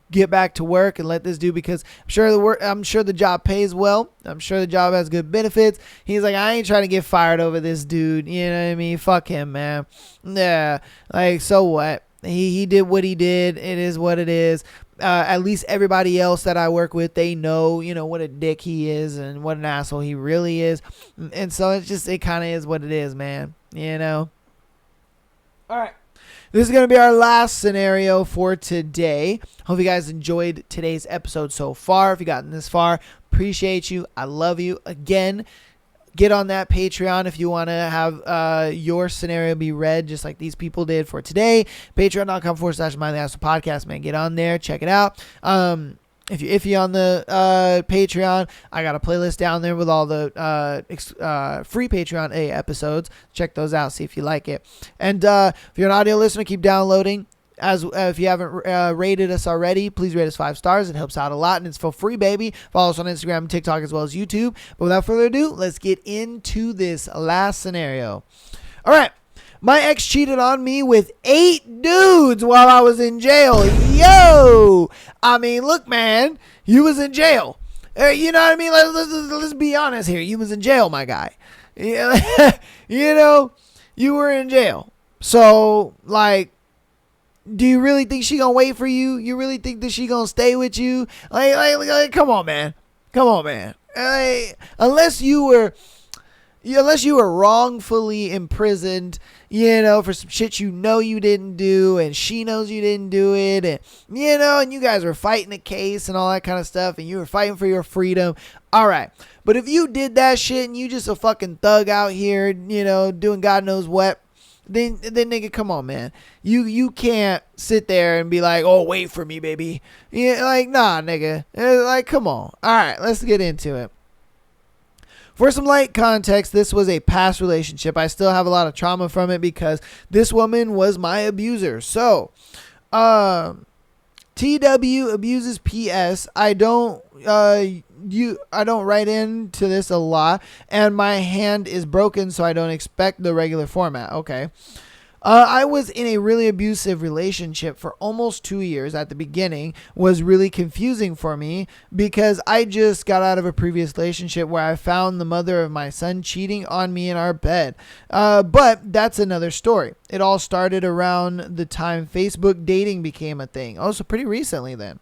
get back to work and let this do, because I'm sure the job pays well. I'm sure the job has good benefits. He's like, I ain't trying to get fired over this dude. You know what I mean? Fuck him, man. Yeah, like, so what? He did what he did. It is what it is. At least everybody else that I work with, they know, what a dick he is and what an asshole he really is. And so it kind of is what it is, man. All right. This is going to be our last scenario for today. Hope you guys enjoyed today's episode so far. If you've gotten this far, appreciate you. I love you. Again, get on that Patreon if you want to have your scenario be read just like these people did for today. Patreon.com/MindTheAsshole man. Get on there. Check it out. If you're iffy on the Patreon, I got a playlist down there with all the free Patreon episodes. Check those out, see if you like it. And if you're an audio listener, keep downloading. If you haven't rated us already, please rate us 5 stars. It helps out a lot, and it's for free, baby. Follow us on Instagram and TikTok as well as YouTube. But without further ado, let's get into this last scenario. All right. My ex cheated on me with 8 dudes while I was in jail. Yo! I mean, look, man. You was in jail. You know what I mean? Let's be honest here. You was in jail, my guy. You were in jail. So, like, do you really think she gonna wait for you? You really think that she gonna stay with you? Like, come on, man. Come on, man. Unless you were wrongfully imprisoned, for some shit you didn't do, and she knows you didn't do it, and and you guys were fighting a case and all that kind of stuff, and you were fighting for your freedom. All right. But if you did that shit and you just a fucking thug out here, doing God knows what, then nigga, come on, man. You can't sit there and be like, oh, wait for me, baby. Like, nah, nigga. Like, come on. All right, let's get into it. For some light context, this was a past relationship. I still have a lot of trauma from it because this woman was my abuser. So, TW abuses PS. I don't write into this a lot, and my hand is broken, so I don't expect the regular format. Okay. I was in a really abusive relationship for almost 2 years. At the beginning was really confusing for me because I just got out of a previous relationship where I found the mother of my son cheating on me in our bed. But that's another story. It all started around the time Facebook dating became a thing. Also pretty recently then.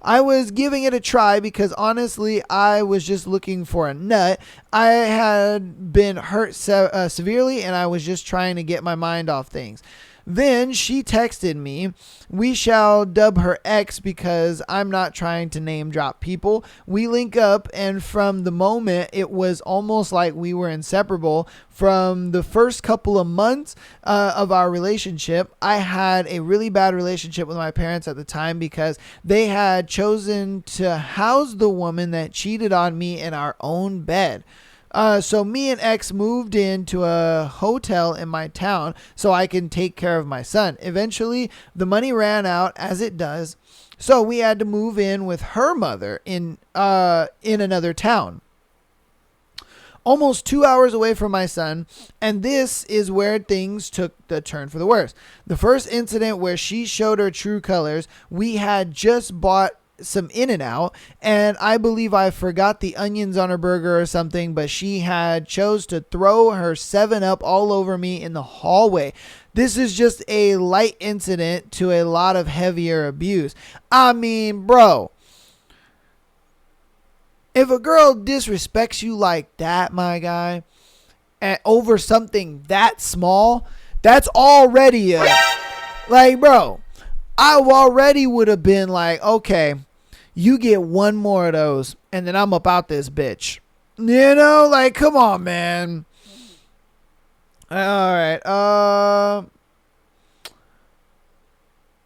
I was giving it a try because honestly, I was just looking for a nut. I had been hurt severely, and I was just trying to get my mind off things. Then she texted me. We shall dub her X because I'm not trying to name drop people. We link up, and from the moment, it was almost like we were inseparable. From the first couple of months of our relationship, I had a really bad relationship with my parents at the time because they had chosen to house the woman that cheated on me in our own bed. So me and X moved into a hotel in my town so I can take care of my son. Eventually, the money ran out, as it does. So we had to move in with her mother in another town, almost 2 hours away from my son. And this is where things took the turn for the worse. The first incident where she showed her true colors, we had just bought some In-N-Out, and I believe I forgot the onions on her burger or something, but she had chose to throw her 7-Up all over me in the hallway. This is just a light incident to a lot of heavier abuse. I mean, bro, if a girl disrespects you like that, my guy, and over something that small, that's already like, bro, I already would have been like, okay, you get one more of those, and then I'm up out this bitch. You know, like, come on, man. All right.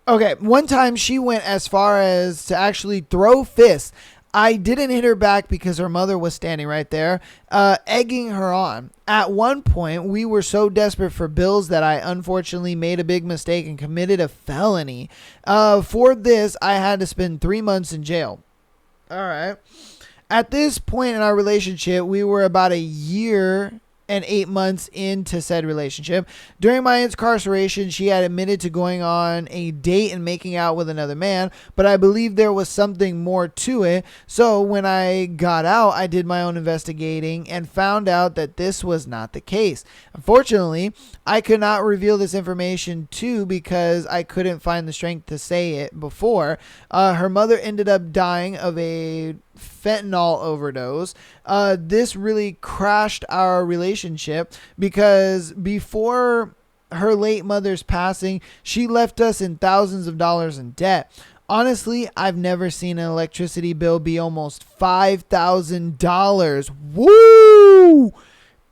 Okay, one time she went as far as to actually throw fists. I didn't hit her back because her mother was standing right there, egging her on. At one point, we were so desperate for bills that I unfortunately made a big mistake and committed a felony. For this, I had to spend 3 months in jail. All right. At this point in our relationship, we were about a year and 8 months into said relationship. During my incarceration, she had admitted to going on a date and making out with another man, but I believe there was something more to it. So when I got out, I did my own investigating and found out that this was not the case. Unfortunately, I could not reveal this information too because I couldn't find the strength to say it before. Her mother ended up dying of a fentanyl overdose. This really crashed our relationship because before her late mother's passing, she left us in thousands of dollars in debt. Honestly, I've never seen an electricity bill be almost $5,000. Woo!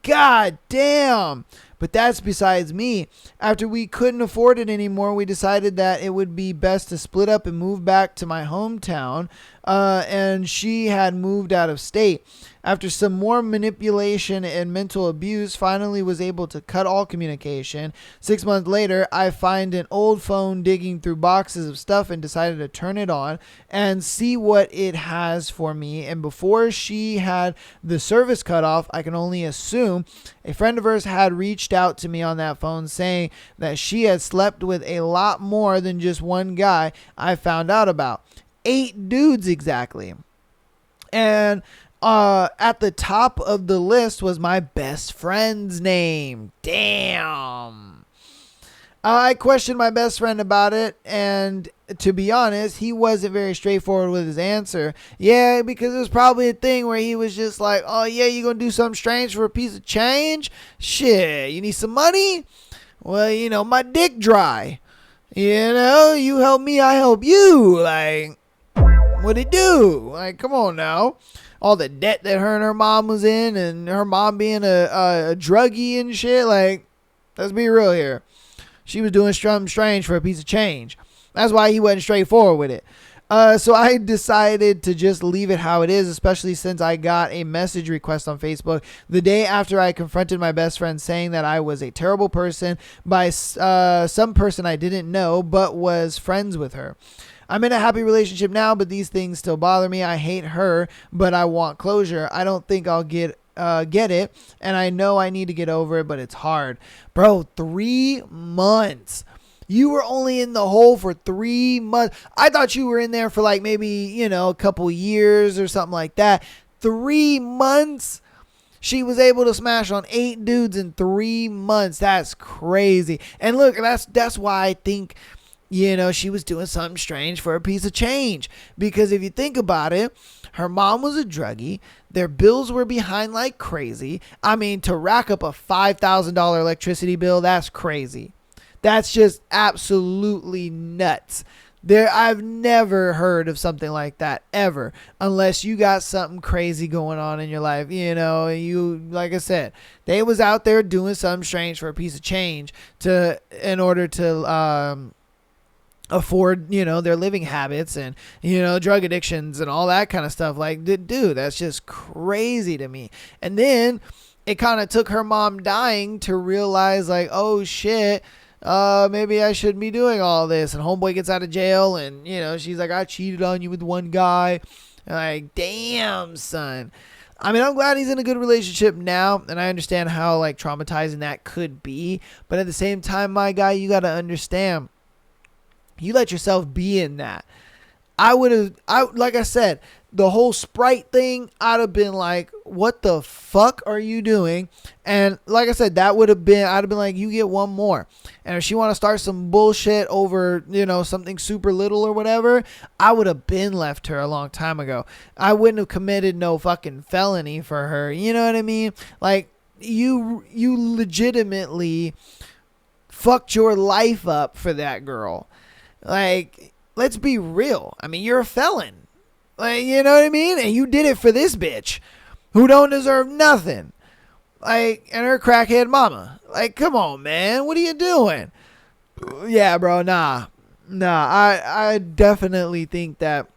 God damn. But that's besides me. After we couldn't afford it anymore, we decided that it would be best to split up and move back to my hometown. And she had moved out of state. After some more manipulation and mental abuse, finally was able to cut all communication. 6 months later, I find an old phone digging through boxes of stuff and decided to turn it on and see what it has for me. And before she had the service cut off, I can only assume a friend of hers had reached out to me on that phone saying that she had slept with a lot more than just one guy I found out about. 8 dudes exactly. And at the top of the list was my best friend's name. Damn. I questioned my best friend about it, and to be honest, he wasn't very straightforward with his answer. Yeah, because it was probably a thing where he was just like, oh yeah, you gonna do something strange for a piece of change? Shit, you need some money? Well, you know, my dick dry. You know, you help me, I help you. Like, what'd it do? Like, come on now. All the debt that her and her mom was in, and her mom being a druggie and shit. Like, let's be real here. She was doing something strange for a piece of change. That's why he wasn't straightforward with it. So I decided to just leave it how it is, especially since I got a message request on Facebook the day after I confronted my best friend saying that I was a terrible person by some person I didn't know but was friends with her. I'm in a happy relationship now, but these things still bother me. I hate her, but I want closure. I don't think I'll get it, and I know I need to get over it, but it's hard. Bro, 3 months. You were only in the hole for 3 months. I thought you were in there for like maybe, you know, a couple years or something like that. 3 months? She was able to smash on 8 dudes in 3 months. That's crazy. And look, that's why I think, you know, she was doing something strange for a piece of change. Because if you think about it, her mom was a druggie. Their bills were behind like crazy. I mean, to rack up a $5,000 electricity bill, that's crazy. That's just absolutely nuts. I've never heard of something like that ever, unless you got something crazy going on in your life. Like I said, they was out there doing something strange for a piece of change in order to afford, their living habits and, drug addictions and all that kind of stuff. Like, dude, that's just crazy to me. And then it kind of took her mom dying to realize, like, oh shit, maybe I shouldn't be doing all this. And homeboy gets out of jail and, she's like, I cheated on you with one guy. And like, damn, son. I mean, I'm glad he's in a good relationship now, and I understand how, like, traumatizing that could be. But at the same time, my guy, you got to understand, you let yourself be in that. Like I said, the whole Sprite thing, I'd have been like, what the fuck are you doing? And like I said, I'd have been like, you get one more. And if she want to start some bullshit over, something super little or whatever, I would have been left her a long time ago. I wouldn't have committed no fucking felony for her. You know what I mean? Like, you legitimately fucked your life up for that girl. Like, let's be real. I mean, you're a felon. Like, you know what I mean? And you did it for this bitch who don't deserve nothing. Like, and her crackhead mama. Like, come on, man. What are you doing? Yeah, bro. Nah. I definitely think that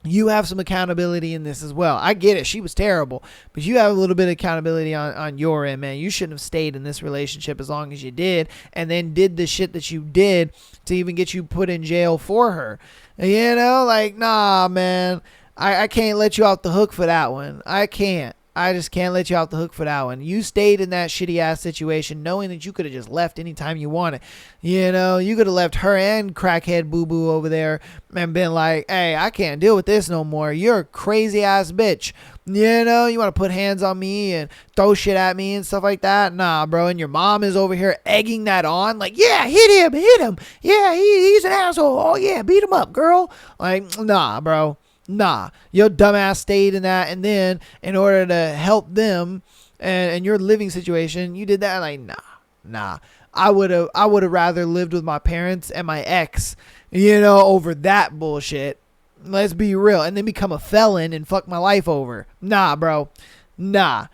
you have some accountability in this as well. I get it. She was terrible. But you have a little bit of accountability on your end, man. You shouldn't have stayed in this relationship as long as you did and then did the shit that you did to even get you put in jail for her. Like, nah, man. I can't let you off the hook for that one. I can't. I just can't let you off the hook for that one. You stayed in that shitty ass situation knowing that you could have just left anytime you wanted. You could have left her and crackhead boo boo over there and been like, hey, I can't deal with this no more. You're a crazy ass bitch. You want to put hands on me and throw shit at me and stuff like that. Nah, bro. And your mom is over here egging that on. Like, yeah, hit him. Yeah, he's an asshole. Oh yeah, beat him up, girl. Like, nah, bro. Nah, your dumbass stayed in that, and then in order to help them and your living situation, you did that. Like, nah. I would have rather lived with my parents and my ex, over that bullshit. Let's be real, and then become a felon and fuck my life over. Nah, bro, nah.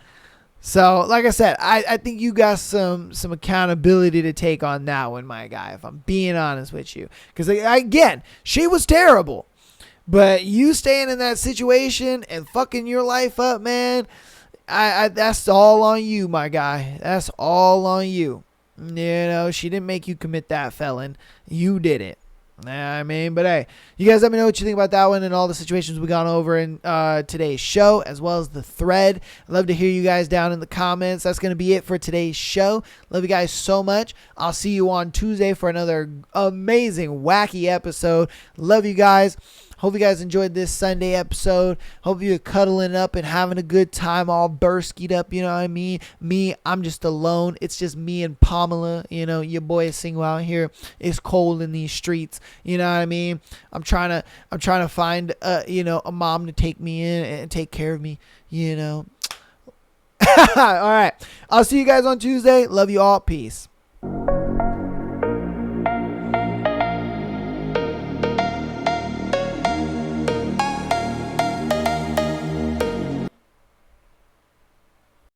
So, like I said, I think you got some accountability to take on that one, my guy. If I'm being honest with you, because again, she was terrible. But you staying in that situation and fucking your life up, man, that's all on you, my guy. That's all on you. She didn't make you commit that, felon. You did it. I mean, but hey, you guys let me know what you think about that one and all the situations we gone over in today's show, as well as the thread. I'd love to hear you guys down in the comments. That's going to be it for today's show. Love you guys so much. I'll see you on Tuesday for another amazing, wacky episode. Love you guys. Hope you guys enjoyed this Sunday episode. Hope you're cuddling up and having a good time, all burskied up, you know what I mean? Me, I'm just alone. It's just me and Pamela, your boy is single out here. It's cold in these streets, you know what I mean? I'm trying to find a mom to take me in and take care of me, All right. I'll see you guys on Tuesday. Love you all. Peace.